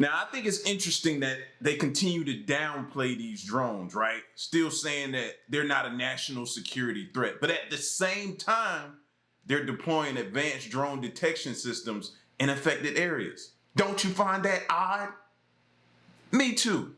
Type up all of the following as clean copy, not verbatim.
Now, I think it's interesting that they continue to downplay these drones, right? Still saying that they're not a national security threat. But at the same time, they're deploying advanced drone detection systems in affected areas. Don't you find that odd? Me too.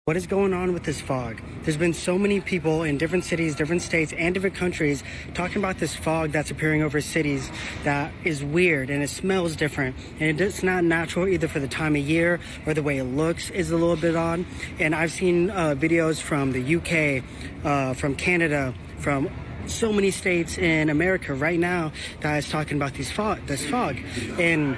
What is going on with this fog? There's been so many people in different cities, different states, and different countries talking about this fog that's appearing over cities that is weird and it smells different. And it's not natural either for the time of year or the way it looks is a little bit odd. And I've seen videos from the UK, from Canada, from so many states in America right now that is talking about this fog. And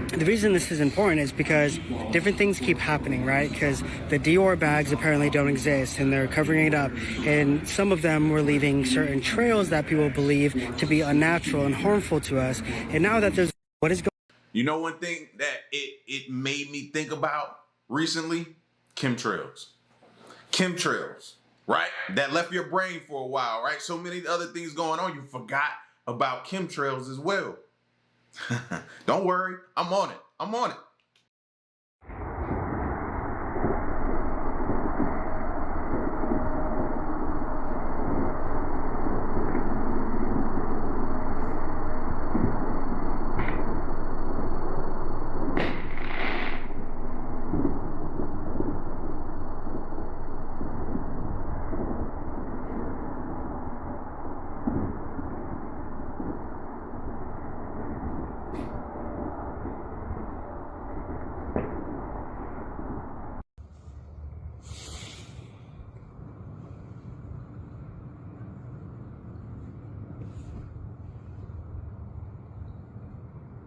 the reason this is important is because different things keep happening, right? Because the Dior bags apparently don't exist and they're covering it up. And some of them were leaving certain trails that people believe to be unnatural and harmful to us. And now that there's what is going on. You know one thing that it made me think about recently? Chemtrails. Chemtrails, right? That left your brain for a while, right? So many other things going on, you forgot about chemtrails as well. Don't worry, I'm on it. I'm on it.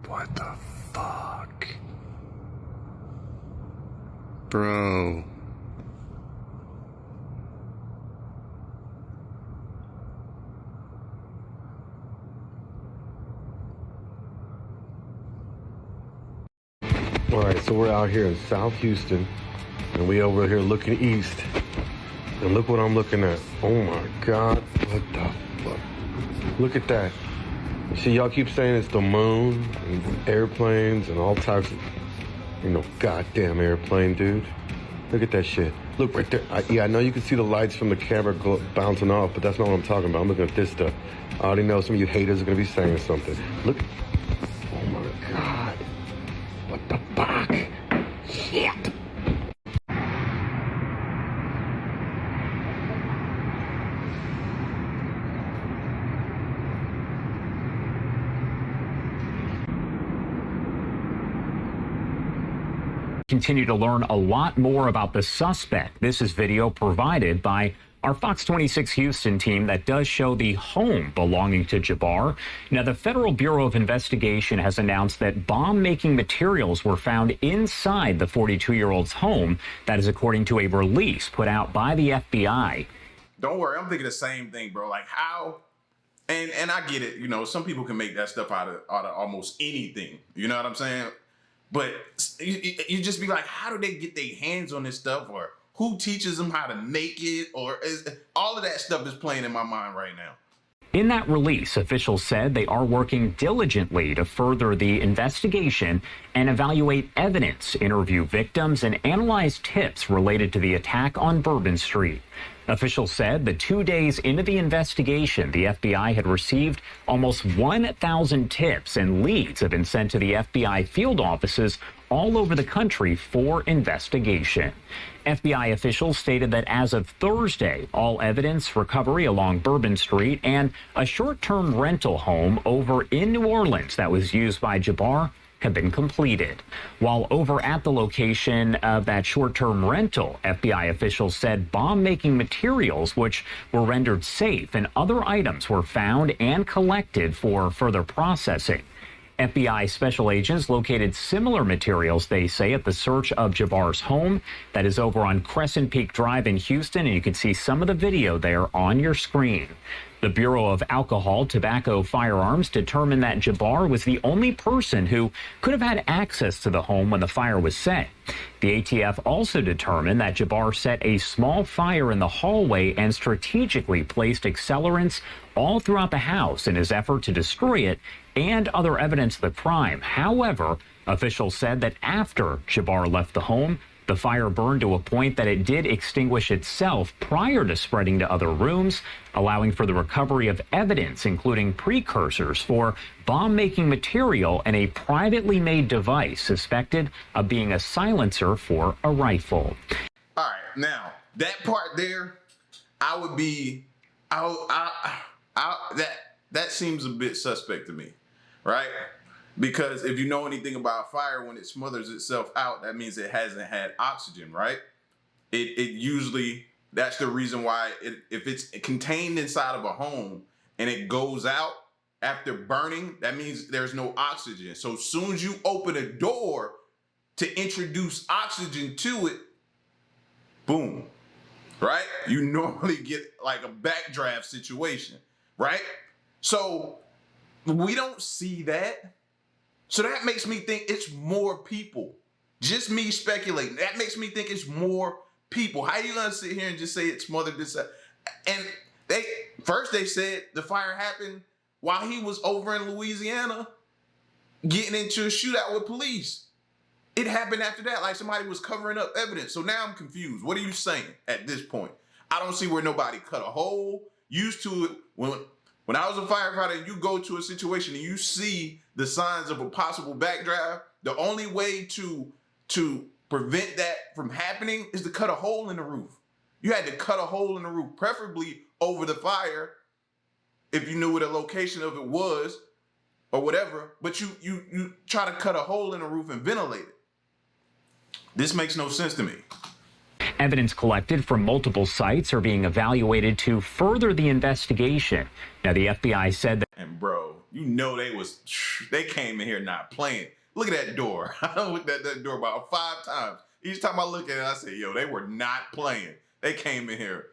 What the fuck? Bro. Alright, so we're out here in South Houston, and we over here looking east. And look what I'm looking at. Oh my God, what the fuck? Look at that. See, y'all keep saying it's the moon and airplanes and all types of, goddamn airplane, dude. Look at that shit. Look right there. I know you can see the lights from the camera bouncing off, but that's not what I'm talking about. I'm looking at this stuff. I already know some of you haters are going to be saying something. Look. Oh my God. What the fuck? Shit. Continue to learn a lot more about the suspect. This is video provided by our Fox 26 Houston team that does show the home belonging to Jabbar. Now, the Federal Bureau of Investigation has announced that bomb-making materials were found inside the 42-year-old's home. That is according to a release put out by the FBI. Don't worry, I'm thinking the same thing, bro. Like how, and I get it, some people can make that stuff out of almost anything. You know what I'm saying? But you just be like, how do they get their hands on this stuff? Or who teaches them how to make it? Or all of that stuff is playing in my mind right now. In that release, officials said they are working diligently to further the investigation and evaluate evidence, interview victims, and analyze tips related to the attack on Bourbon Street. Officials said that 2 days into the investigation, the FBI had received almost 1,000 tips, and leads have been sent to the FBI field offices all over the country for investigation. FBI officials stated that as of Thursday, all evidence recovery along Bourbon Street and a short-term rental home over in New Orleans that was used by Jabbar have been completed. While over at the location of that short-term rental, FBI officials said bomb-making materials, which were rendered safe, and other items were found and collected for further processing. FBI special agents located similar materials, they say, at the search of Jabbar's home. That is over on Crescent Peak Drive in Houston, and you can see some of the video there on your screen. The Bureau of Alcohol, Tobacco, Firearms determined that Jabbar was the only person who could have had access to the home when the fire was set. The ATF also determined that Jabbar set a small fire in the hallway and strategically placed accelerants all throughout the house in his effort to destroy it and other evidence of the crime. However, officials said that after Jabbar left the home, the fire burned to a point that it did extinguish itself prior to spreading to other rooms, allowing for the recovery of evidence, including precursors for bomb-making material and a privately made device suspected of being a silencer for a rifle. All right, now that part there, that seems a bit suspect to me, right? Because if you know anything about fire, when it smothers itself out, that means it hasn't had oxygen, right? It usually, that's the reason why if it's contained inside of a home and it goes out after burning, that means there's no oxygen. So as soon as you open a door to introduce oxygen to it, boom, right? You normally get like a backdraft situation, right? So we don't see that. So that makes me think it's more people. Just me speculating. That makes me think it's more people. How are you gonna sit here and just say it smothered this up? And they said the fire happened while he was over in Louisiana getting into a shootout with police. It happened after that, like somebody was covering up evidence. So now I'm confused. What are you saying at this point? I don't see where nobody cut a hole. Used to it when I was a firefighter and you go to a situation and you see the signs of a possible backdraft, the only way to prevent that from happening is to cut a hole in the roof. You had to cut a hole in the roof, preferably over the fire, if you knew where the location of it was or whatever, but you try to cut a hole in the roof and ventilate it. This makes no sense to me. Evidence collected from multiple sites are being evaluated to further the investigation. Now, the FBI said that. And bro, you know they came in here not playing. Look at that door. I looked at that door about 5 times. Each time I look at it, I say, yo, they were not playing. They came in here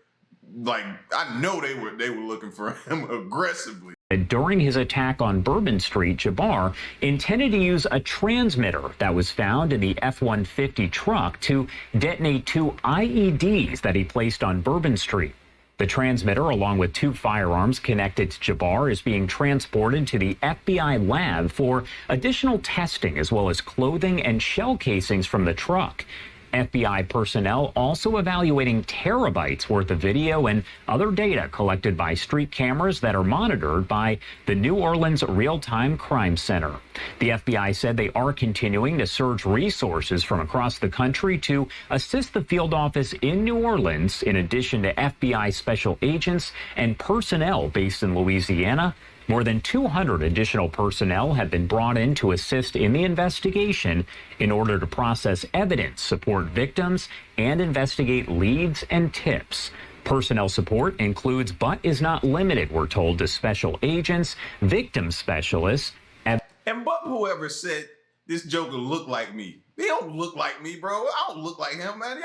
like, I know they were looking for him aggressively. During his attack on Bourbon Street, Jabbar intended to use a transmitter that was found in the F-150 truck to detonate 2 IEDs that he placed on Bourbon Street. The transmitter, along with 2 firearms connected to Jabbar, is being transported to the FBI lab for additional testing, as well as clothing and shell casings from the truck. FBI personnel also evaluating terabytes worth of video and other data collected by street cameras that are monitored by the New Orleans Real-Time Crime Center. The FBI said they are continuing to surge resources from across the country to assist the field office in New Orleans, in addition to FBI special agents and personnel based in Louisiana. More than 200 additional personnel have been brought in to assist in the investigation in order to process evidence, support victims, and investigate leads and tips. Personnel support includes, but is not limited, we're told, to special agents, victim specialists, and but whoever said this Joker looked like me. They don't look like me, bro. I don't look like him, man.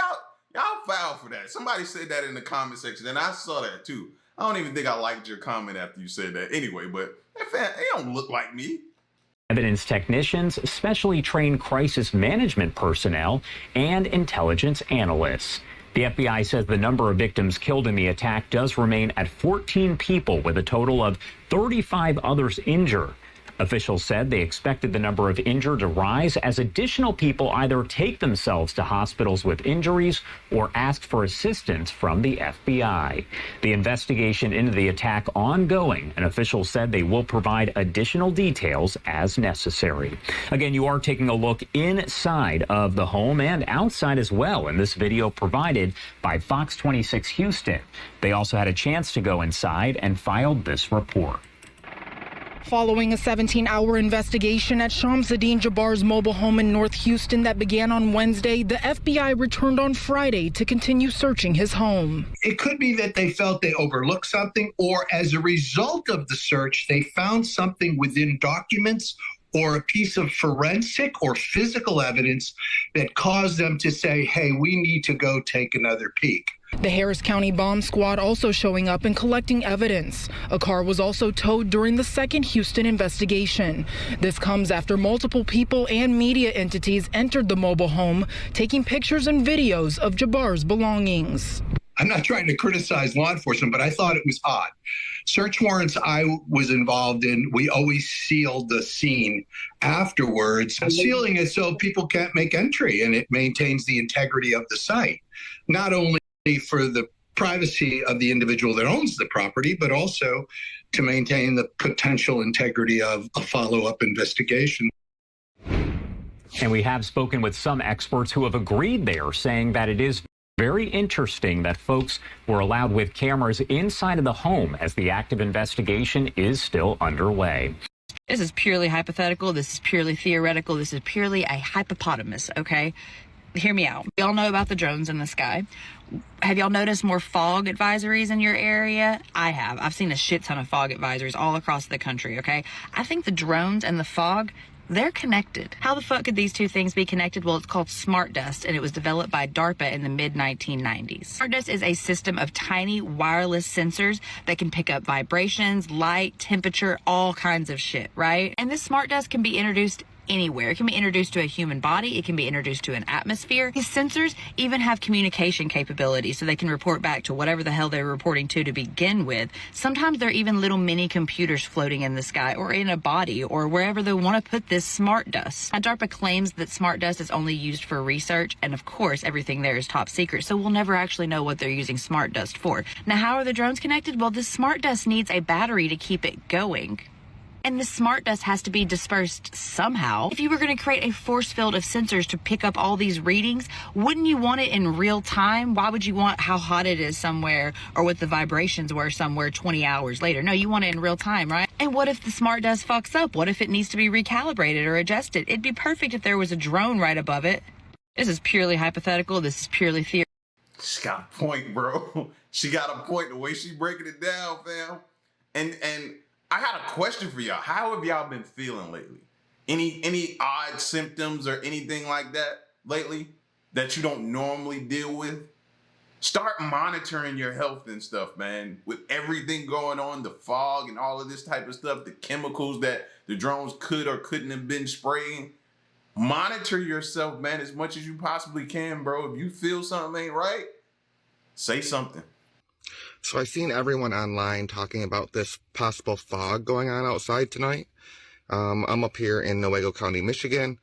Y'all foul for that. Somebody said that in the comment section, and I saw that too. I don't even think I liked your comment after you said that anyway, but they don't look like me. Evidence technicians, specially trained crisis management personnel, and intelligence analysts. The FBI says the number of victims killed in the attack does remain at 14 people, with a total of 35 others injured. Officials said they expected the number of injured to rise as additional people either take themselves to hospitals with injuries or ask for assistance from the FBI. The investigation into the attack ongoing, and officials said they will provide additional details as necessary. Again, you are taking a look inside of the home and outside as well in this video provided by Fox 26 Houston. They also had a chance to go inside and filed this report. Following a 17-hour investigation at Shamsuddin Jabbar's mobile home in North Houston that began on Wednesday, the FBI returned on Friday to continue searching his home. It could be that they felt they overlooked something, or as a result of the search, they found something within documents or a piece of forensic or physical evidence that caused them to say, hey, we need to go take another peek. The Harris County Bomb Squad also showing up and collecting evidence. A car was also towed during the second Houston investigation. This comes after multiple people and media entities entered the mobile home, taking pictures and videos of Jabbar's belongings. I'm not trying to criticize law enforcement, but I thought it was odd. Search warrants I was involved in, we always sealed the scene afterwards, sealing it so people can't make entry, and it maintains the integrity of the site. Not only for the privacy of the individual that owns the property, but also to maintain the potential integrity of a follow-up investigation. And we have spoken with some experts who have agreed there, saying that it is very interesting that folks were allowed with cameras inside of the home as the active investigation is still underway. This is purely hypothetical. This is purely theoretical. This is purely a hippopotamus, okay? Hear me out. We all know about the drones in the sky. Have y'all noticed more fog advisories in your area? I have. I've seen a shit ton of fog advisories all across the country, okay? I think the drones and the fog, they're connected. How the fuck could these two things be connected? Well, it's called smart dust, and it was developed by DARPA in the mid-1990s. Smart dust is a system of tiny wireless sensors that can pick up vibrations, light, temperature, all kinds of shit, right? And this smart dust can be introduced anywhere. It can be introduced to a human body. It can be introduced to an atmosphere. These sensors even have communication capabilities, so they can report back to whatever the hell they're reporting to begin with. Sometimes they're even little mini computers floating in the sky or in a body or wherever they want to put this smart dust. Now, DARPA claims that smart dust is only used for research, and of course, everything there is top secret, so we'll never actually know what they're using smart dust for. Now, how are the drones connected? Well, this smart dust needs a battery to keep it going. And the smart dust has to be dispersed somehow. If you were going to create a force field of sensors to pick up all these readings, wouldn't you want it in real time? Why would you want how hot it is somewhere or what the vibrations were somewhere 20 hours later? No, you want it in real time, right? And what if the smart dust fucks up? What if it needs to be recalibrated or adjusted? It'd be perfect if there was a drone right above it. This is purely hypothetical. This is purely theory. She got a point, bro. She got a point the way she breaking it down, fam. And I got a question for y'all. How have y'all been feeling lately? Any odd symptoms or anything like that lately that you don't normally deal with? Start monitoring your health and stuff, man. With everything going on, the fog and all of this type of stuff, the chemicals that the drones could or couldn't have been spraying. Monitor yourself, man, as much as you possibly can, bro. If you feel something ain't right, say something. So I've seen everyone online talking about this possible fog going on outside tonight. I'm up here in Newaygo County, Michigan.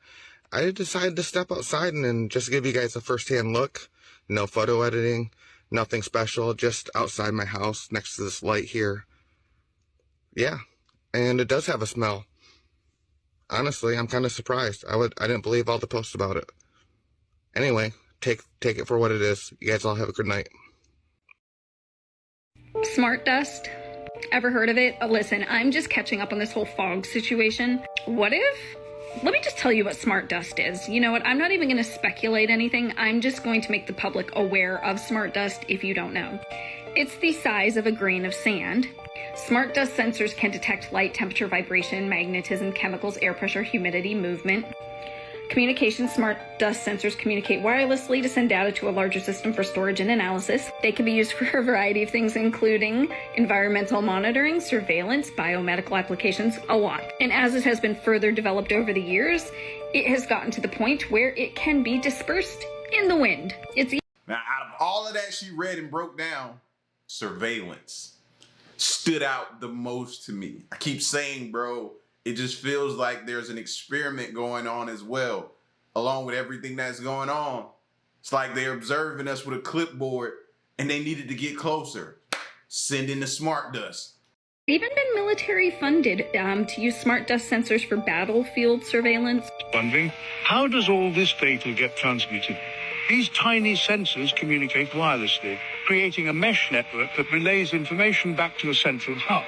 I decided to step outside and just give you guys a first-hand look. No photo editing, nothing special, just outside my house next to this light here. Yeah, and it does have a smell. Honestly, I'm kind of surprised. I didn't believe all the posts about it. Anyway, take it for what it is. You guys all have a good night. Smart dust? Ever heard of it? Listen, I'm just catching up on this whole fog situation. What if? Let me just tell you what smart dust is. You know what? I'm not even going to speculate anything. I'm just going to make the public aware of smart dust if you don't know. It's the size of a grain of sand. Smart dust sensors can detect light, temperature, vibration, magnetism, chemicals, air pressure, humidity, movement. Communication. Smart dust sensors communicate wirelessly to send data to a larger system for storage and analysis. They can be used for a variety of things, including environmental monitoring, surveillance, biomedical applications, a lot. And as it has been further developed over the years, it has gotten to the point where it can be dispersed in the wind. Now, out of all of that she read and broke down, surveillance stood out the most to me. I keep saying, bro, it just feels like there's an experiment going on as well, along with everything that's going on. It's like they're observing us with a clipboard and they needed to get closer. Send in the smart dust. Even been military funded to use smart dust sensors for battlefield surveillance. Wondering, how does all this data get transmitted? These tiny sensors communicate wirelessly, creating a mesh network that relays information back to a central hub.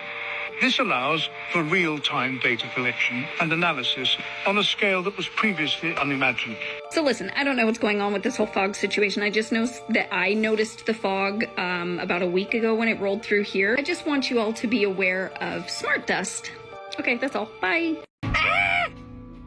This allows for real-time data collection and analysis on a scale that was previously unimaginable. So listen, I don't know what's going on with this whole fog situation. I just know that I noticed the fog about a week ago when it rolled through here. I just want you all to be aware of smart dust. Okay, that's all. Bye. Ah!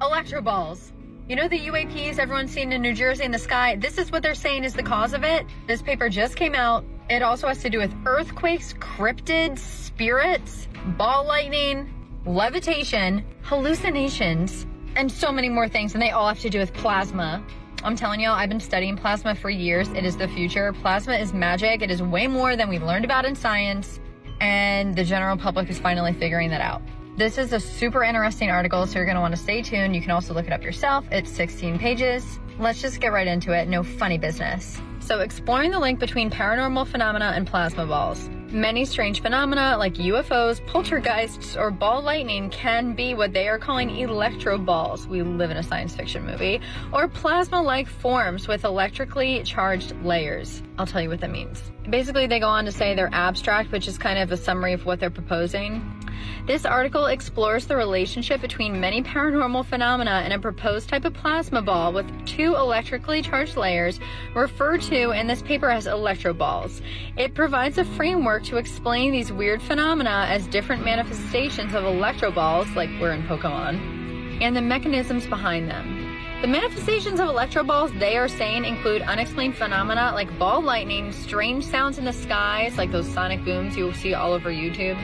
Electro balls. You know the UAPs everyone's seen in New Jersey in the sky? This is what they're saying is the cause of it. This paper just came out. It also has to do with earthquakes, cryptids, spirits, ball lightning, levitation, hallucinations, and so many more things. And they all have to do with plasma. I'm telling you, I've been studying plasma for years. It is the future. Plasma is magic. It is way more than we've learned about in science. And the general public is finally figuring that out. This is a super interesting article, so you're going to want to stay tuned. You can also look it up yourself. It's 16 pages. Let's just get right into it. No funny business. So, exploring the link between paranormal phenomena and plasma balls. Many strange phenomena like UFOs, poltergeists, or ball lightning can be what they are calling electro balls. We live in a science fiction movie. Or plasma-like forms with electrically charged layers. I'll tell you what that means. Basically, they go on to say they're abstract, which is kind of a summary of what they're proposing. This article explores the relationship between many paranormal phenomena and a proposed type of plasma ball with two electrically charged layers, referred to in this paper as electroballs. It provides a framework to explain these weird phenomena as different manifestations of electroballs, like we're in Pokemon, and the mechanisms behind them. The manifestations of electroballs, they are saying, include unexplained phenomena like ball lightning, strange sounds in the skies, like those sonic booms you'll see all over YouTube,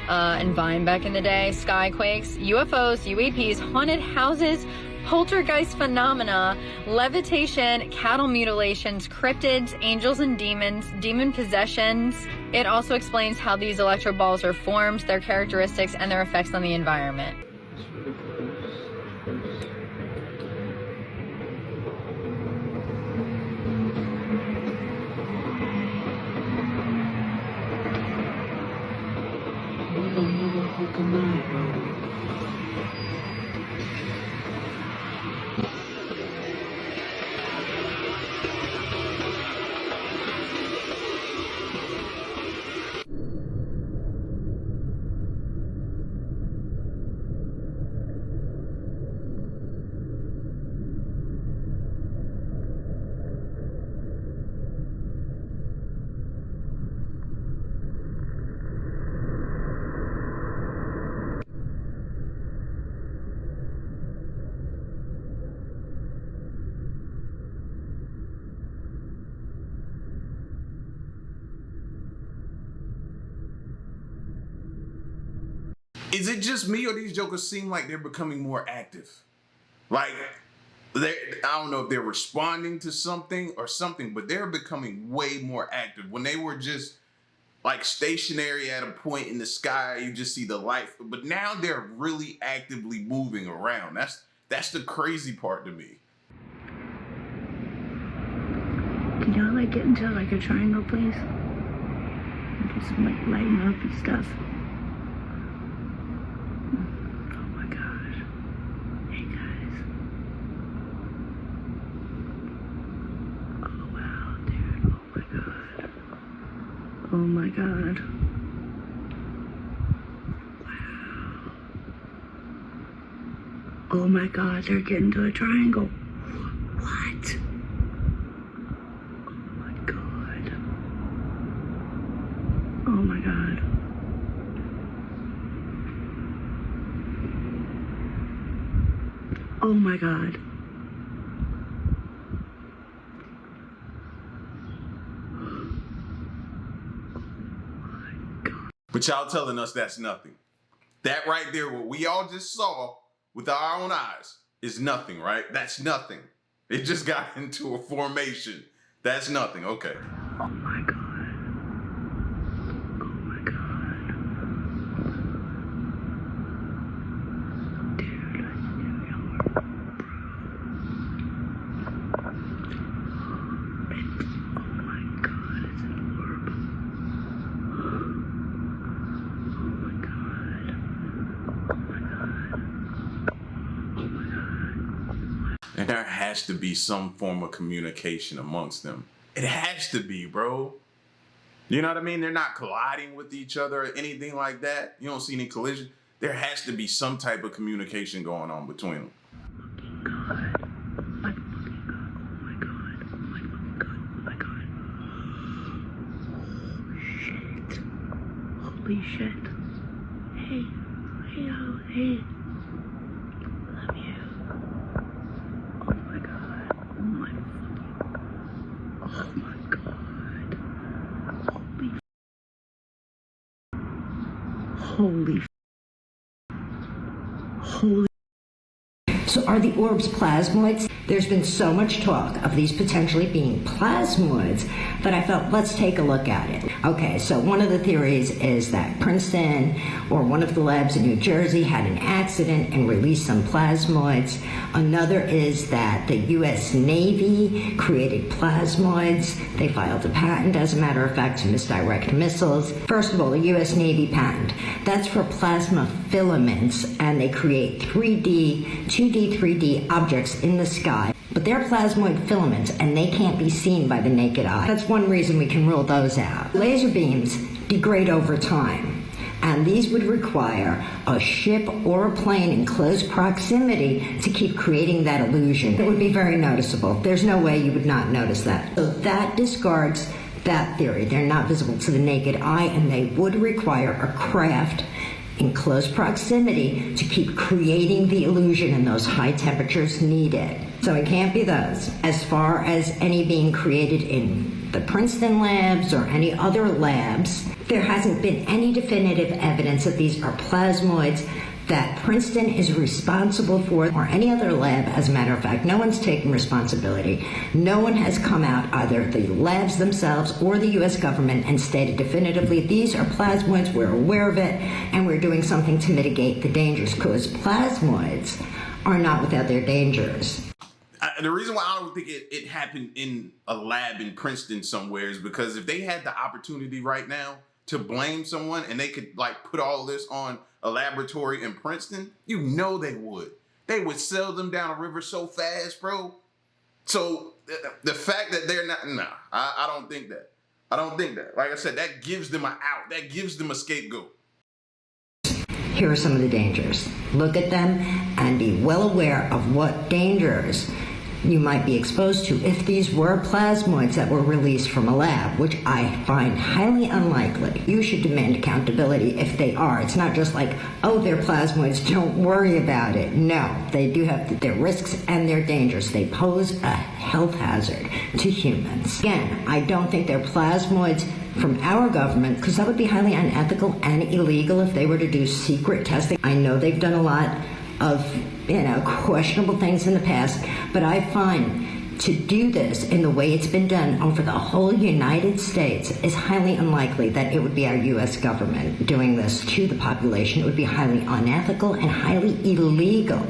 and Vine back in the day, skyquakes, UFOs, UAPs, haunted houses, poltergeist phenomena, levitation, cattle mutilations, cryptids, angels and demons, demon possessions. It also explains how these electroballs are formed, their characteristics, and their effects on the environment. Is it just me or these jokers seem like they're becoming more active? Like, I don't know if they're responding to something or something, but they're becoming way more active. When they were just like stationary at a point in the sky, you just see the light. But now they're really actively moving around. That's the crazy part to me. Can y'all like get into like a triangle, please? And do some like lighting up and stuff. Oh my God. Wow. Oh my God, they're getting to a triangle. What? Oh my God. Oh my God. Oh my God. But y'all telling us that's nothing. That right there, what we all just saw with our own eyes, is nothing, right? That's nothing. It just got into a formation. That's nothing. Okay. Oh my God. Oh my God. Dude, that's New York, bro. Oh my God, it's an orb. And there has to be some form of communication amongst them. It has to be, bro. You know what I mean? They're not colliding with each other or anything like that. You don't see any collision. There has to be some type of communication going on between them. My fucking God. Oh my God. Oh my fucking God. Oh my God. Oh shit. Holy shit. Hey. Hey, y'all. Hey. Love you. Holy. So are the orbs plasmoids? There's been so much talk of these potentially being plasmoids that I felt, let's take a look at it. Okay, so one of the theories is that Princeton or one of the labs in New Jersey had an accident and released some plasmoids. Another is that the U.S. Navy created plasmoids. They filed a patent, as a matter of fact, to misdirect missiles. First of all, the U.S. Navy patent. That's for plasma filaments, and they create 3D, 2D, 3D objects in the sky. But they're plasmoid filaments, and they can't be seen by the naked eye. That's one reason we can rule those out. Laser beams degrade over time, and these would require a ship or a plane in close proximity to keep creating that illusion. It would be very noticeable. There's no way you would not notice that. So that discards that theory. They're not visible to the naked eye, and they would require a craft in close proximity to keep creating the illusion and those high temperatures needed. So it can't be those. As far as any being created in the Princeton labs or any other labs, there hasn't been any definitive evidence that these are plasmoids that Princeton is responsible for, or any other lab. As a matter of fact, no one's taken responsibility. No one has come out, either the labs themselves or the U.S. government, and stated definitively, these are plasmoids, we're aware of it, and we're doing something to mitigate the dangers, because plasmoids are not without their dangers. The reason why I don't think it happened in a lab in Princeton somewhere is because if they had the opportunity right now to blame someone and they could like put all this on a laboratory in Princeton, you know they would. They would sell them down a river so fast, bro. So the fact that they're not, I don't think that. I don't think that. Like I said, that gives them an out. That gives them a scapegoat. Here are some of the dangers. Look at them and be well aware of what dangers you might be exposed to if these were plasmoids that were released from a lab, which I find highly unlikely. You should demand accountability if they are. It's not just like, oh, they're plasmoids, don't worry about it. No, they do have their risks and their dangers. They pose a health hazard to humans. Again, I don't think they're plasmoids from our government, because that would be highly unethical and illegal if they were to do secret testing. I know they've done a lot of, questionable things in the past, but I find to do this in the way it's been done over the whole United States is highly unlikely that it would be our U.S. government doing this to the population. It would be highly unethical and highly illegal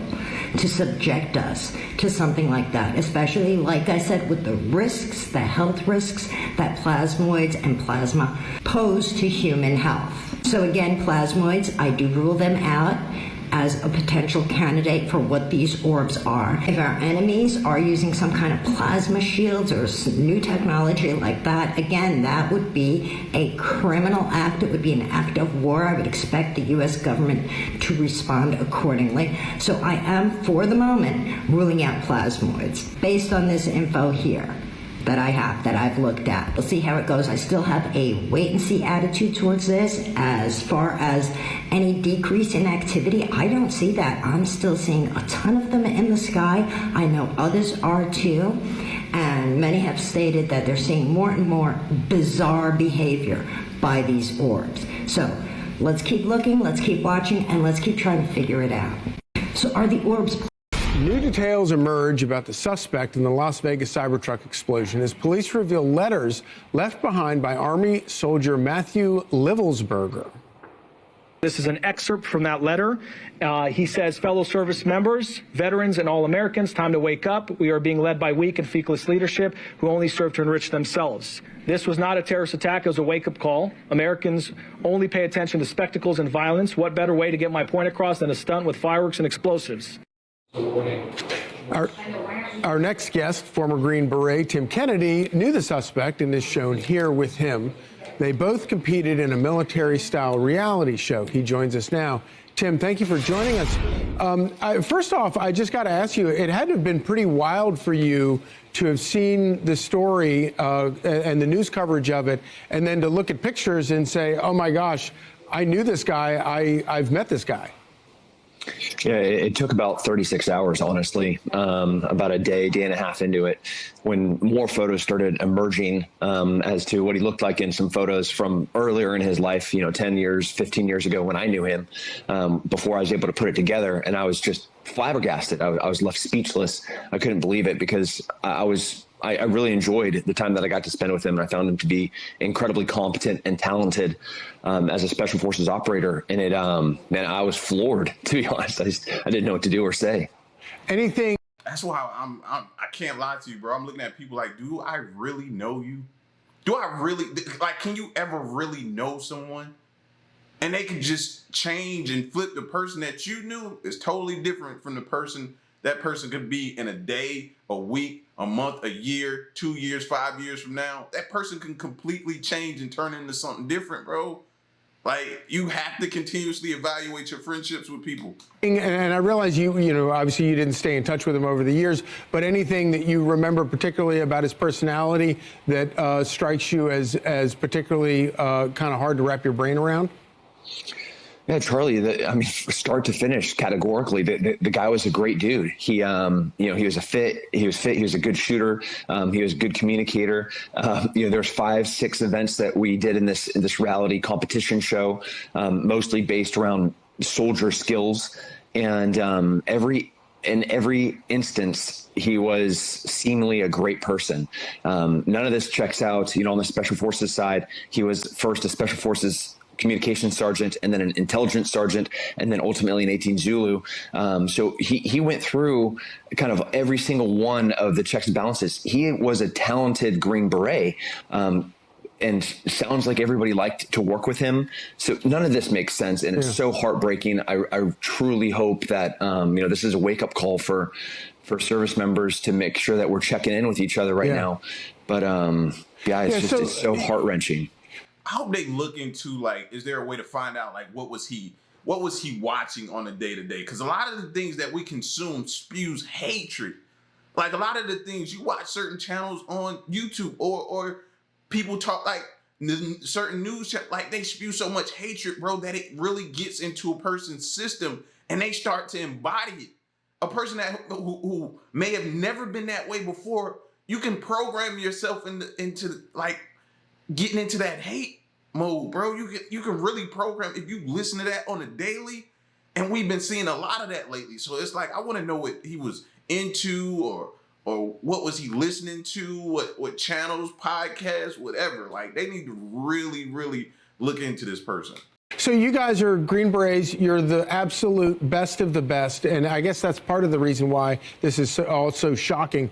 to subject us to something like that, especially, like I said, with the risks, the health risks that plasmoids and plasma pose to human health. So again, plasmoids, I do rule them out as a potential candidate for what these orbs are. If our enemies are using some kind of plasma shields or new technology like that, again, that would be a criminal act. It would be an act of war. I would expect the U.S. government to respond accordingly. So I am, for the moment, ruling out plasmoids based on this info here that I have, that I've looked at. We'll see how it goes. I still have a wait-and-see attitude towards this. As far as any decrease in activity, I don't see that. I'm still seeing a ton of them in the sky. I know others are too, and many have stated that they're seeing more and more bizarre behavior by these orbs. So let's keep looking, let's keep watching, and let's keep trying to figure it out. So are the orbs... New details emerge about the suspect in the Las Vegas Cybertruck explosion as police reveal letters left behind by Army soldier Matthew Livelsberger. This is an excerpt from that letter. He says, fellow service members, veterans, and all Americans, time to wake up. We are being led by weak and feckless leadership who only serve to enrich themselves. This was not a terrorist attack. It was a wake-up call. Americans only pay attention to spectacles and violence. What better way to get my point across than a stunt with fireworks and explosives? Our next guest, former Green Beret Tim Kennedy, knew the suspect and is shown here with him. They both competed in a military-style reality show. He joins us now. Tim, thank you for joining us. First off, I just got to ask you, it had to have been pretty wild for you to have seen the story and the news coverage of it, and then to look at pictures and say, oh my gosh, I knew this guy, I've met this guy. Yeah, it took about 36 hours, honestly, about a day and a half into it, when more photos started emerging as to what he looked like in some photos from earlier in his life, 10 years, 15 years ago when I knew him, before I was able to put it together. And I was just flabbergasted. I was left speechless. I couldn't believe it, because I really enjoyed the time that I got to spend with him. And I found him to be incredibly competent and talented as a special forces operator. And man, I was floored, to be honest. I didn't know what to do or say. Anything. That's why I can't lie to you, bro. I'm looking at people like, do I really know you? Do I really, like, can you ever really know someone? And they can just change and flip. The person that you knew is totally different from the person that person could be in a day, a week, a month, a year, 2 years, 5 years from now. That person can completely change and turn into something different, bro. Like, you have to continuously evaluate your friendships with people. And I realize you obviously you didn't stay in touch with him over the years, but anything that you remember particularly about his personality that strikes you as particularly kind of hard to wrap your brain around? Yeah, Charlie, I mean, start to finish, categorically, the guy was a great dude. He, he was fit. He was a good shooter. He was a good communicator. There's 5-6 events that we did in this reality competition show, mostly based around soldier skills. And in every instance, he was seemingly a great person. None of this checks out. On the Special Forces side, he was first a Special Forces communications sergeant, and then an intelligence sergeant, and then ultimately an 18 Zulu. So he went through kind of every single one of the checks and balances. He was a talented Green Beret, and sounds like everybody liked to work with him. So none of this makes sense, and it's so heartbreaking. I truly hope that this is a wake-up call for service members to make sure that we're checking in with each other right now. But it's so heart-wrenching. I hope they look into, like, is there a way to find out, like, what was he watching on a day-to-day? Because a lot of the things that we consume spews hatred. Like, a lot of the things, you watch certain channels on YouTube or people talk, like, certain news, like, they spew so much hatred, bro, that it really gets into a person's system and they start to embody it. A person who may have never been that way before, you can program yourself into like, getting into that hate mode, bro. You can really program if you listen to that on a daily, and we've been seeing a lot of that lately. So it's like, I want to know what he was into, or what was he listening to, what channels, podcasts, whatever. Like, they need to really, really look into this person. So you guys are Green Berets. You're the absolute best of the best, and I guess that's part of the reason why this is all so shocking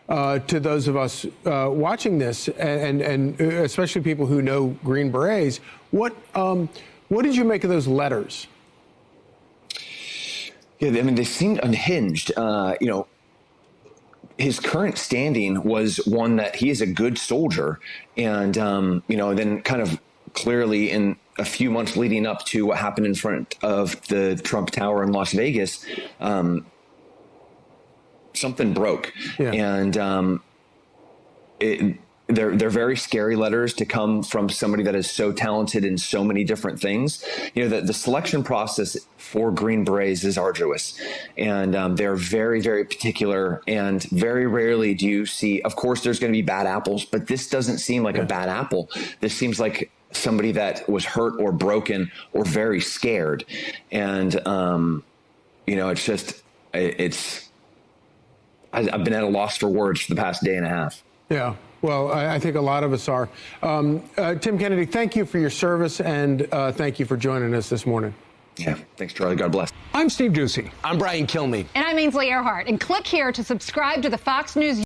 to those of us watching this, and especially people who know Green Berets. What did you make of those letters? Yeah, I mean, they seemed unhinged. His current standing was one that he is a good soldier, and then kind of clearly in a few months leading up to what happened in front of the Trump Tower in Las Vegas, something broke. And they're very scary letters to come from somebody that is so talented in so many different things. The selection process for Green Berets is arduous, and they're very, very particular, and very rarely do you see, of course there's going to be bad apples, but this doesn't seem like a bad apple. This seems like somebody that was hurt or broken or very scared. And, I've been at a loss for words for the past day and a half. Yeah, well, I think a lot of us are. Tim Kennedy, thank you for your service, and thank you for joining us this morning. Yeah, thanks, Charlie. God bless. I'm Steve Ducey. I'm Brian Kilmeade. And I'm Ainsley Earhart. And click here to subscribe to the Fox News